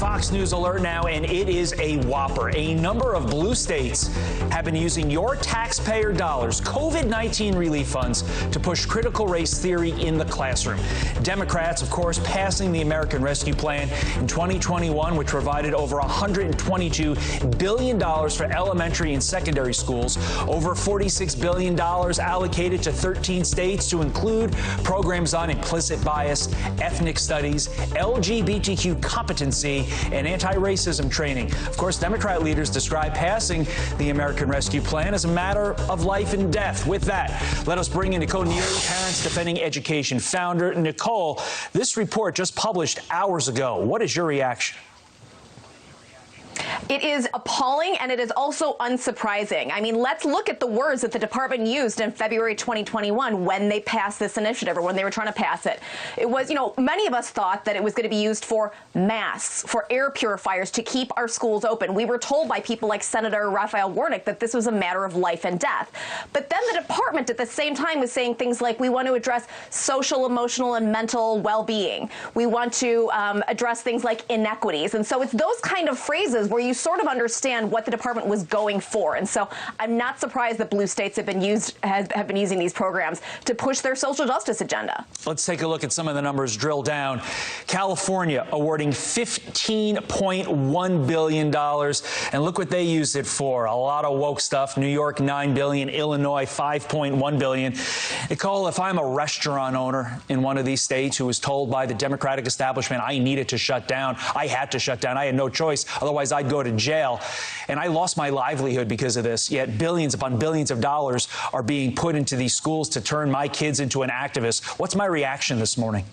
Fox News alert now, and it is a whopper. A number of blue states have been using your taxpayer dollars, COVID-19 relief funds, to push critical race theory in the classroom. Democrats, of course, passing the American Rescue Plan in 2021, which provided over $122 billion for elementary and secondary schools, over $46 billion allocated to 13 states to include programs on implicit bias, ethnic studies, LGBTQ competency, and anti-racism training. Of course, Democrat leaders describe passing the American Rescue Plan as a matter of life and death. With that, let us bring in Nicole Neily, Parents Defending Education founder. Nicole, this report just published hours ago. What is your reaction? It is appalling, and it is also unsurprising. I mean, let's look at the words that the department used in February 2021 when they passed this initiative, or when they were trying to pass it. It was, many of us thought that it was going to be used for masks, for air purifiers, to keep our schools open. We were told by people like Senator Raphael Warnock that this was a matter of life and death. But then the department at the same time was saying things like, we want to address social, emotional, and mental well-being. We want to address things like inequities. And so it's those kind of phrases where you sort of understand what the department was going for. And so I'm not surprised that blue states have been using these programs to push their social justice agenda. Let's take a look at some of the numbers, drill down. California awarding $15.1 billion. And look what they used it for. A lot of woke stuff. New York, $9 billion. Illinois, $5.1 billion. Nicole, if I'm a restaurant owner in one of these states who was told by the Democratic establishment I needed to shut down, I had to shut down. I had no choice. Otherwise, I'd go to jail. And I lost my livelihood because of this. Yet billions upon billions of dollars are being put into these schools to turn my kids into an activist. What's my reaction this morning?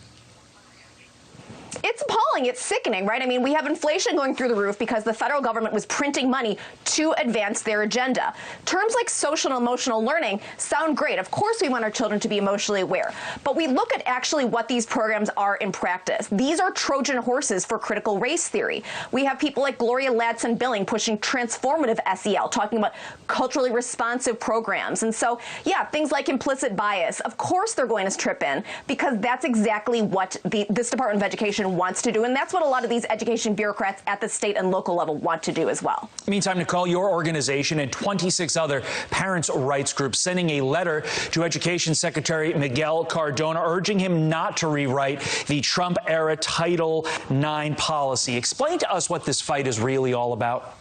It's appalling. It's sickening, right? I mean, we have inflation going through the roof because the federal government was printing money to advance their agenda. Terms like social and emotional learning sound great. Of course, we want our children to be emotionally aware. But we look at actually what these programs are in practice. These are Trojan horses for critical race theory. We have people like Gloria Ladson-Billing pushing transformative SEL, talking about culturally responsive programs. And so, yeah, things like implicit bias, of course they're going to trip in, because that's exactly what this Department of Education wants to do, and that's what a lot of these education bureaucrats at the state and local level want to do as well. Meantime, Nicole, your organization and 26 other parents' rights groups sending a letter to Education Secretary Miguel Cardona urging him not to rewrite the Trump-era Title IX policy. Explain to us what this fight is really all about.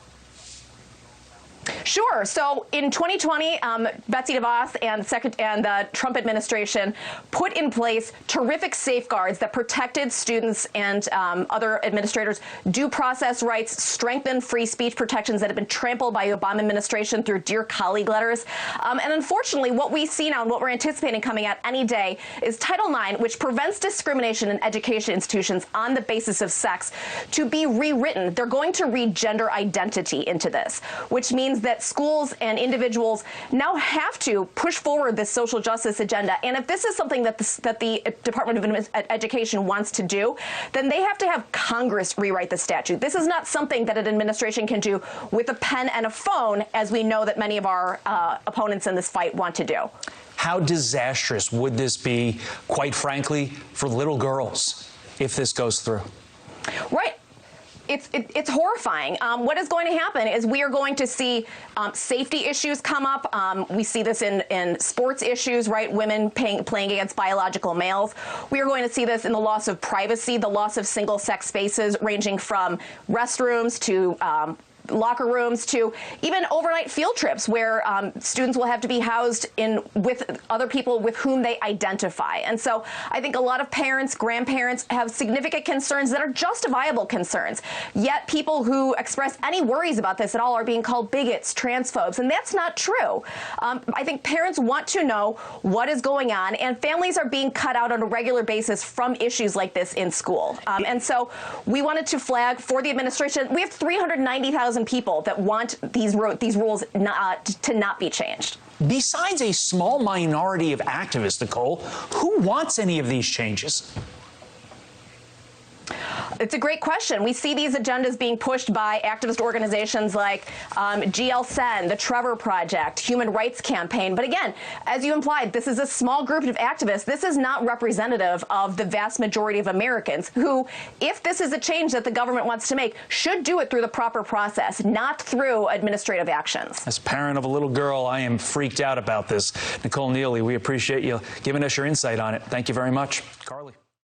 Sure. So in 2020, Betsy DeVos and the Trump administration put in place terrific safeguards that protected students and other administrators' due process rights, strengthened free speech protections that have been trampled by the Obama administration through Dear Colleague letters. And unfortunately, what we see now and what we're anticipating coming out any day is Title IX, which prevents discrimination in education institutions on the basis of sex, to be rewritten. They're going to read gender identity into this, which means that schools and individuals now have to push forward this social justice agenda. And if this is something that the Department of Education wants to do, then they have to have Congress rewrite the statute. This is not something that an administration can do with a pen and a phone, as we know that many of our opponents in this fight want to do. How disastrous would this be, quite frankly, for little girls if this goes through? Right. It's horrifying. What is going to happen is we are going to see safety issues come up. We see this in sports issues, right? Women playing against biological males. We are going to see this in the loss of privacy, the loss of single-sex spaces, ranging from restrooms to locker rooms to even overnight field trips where students will have to be housed with other people with whom they identify. And so I think a lot of parents, grandparents have significant concerns that are justifiable concerns. Yet people who express any worries about this at all are being called bigots, transphobes, and that's not true. I think parents want to know what is going on, and families are being cut out on a regular basis from issues like this in school. And so we wanted to flag for the administration. We have 390,000 people that want these rules to not be changed. Besides a small minority of activists, Nicole, who wants any of these changes? It's a great question. We see these agendas being pushed by activist organizations like GLSEN, the Trevor Project, Human Rights Campaign. But again, as you implied, this is a small group of activists. This is not representative of the vast majority of Americans who, if this is a change that the government wants to make, should do it through the proper process, not through administrative actions. As a parent of a little girl, I am freaked out about this. Nicole Neily, we appreciate you giving us your insight on it. Thank you very much. Carly.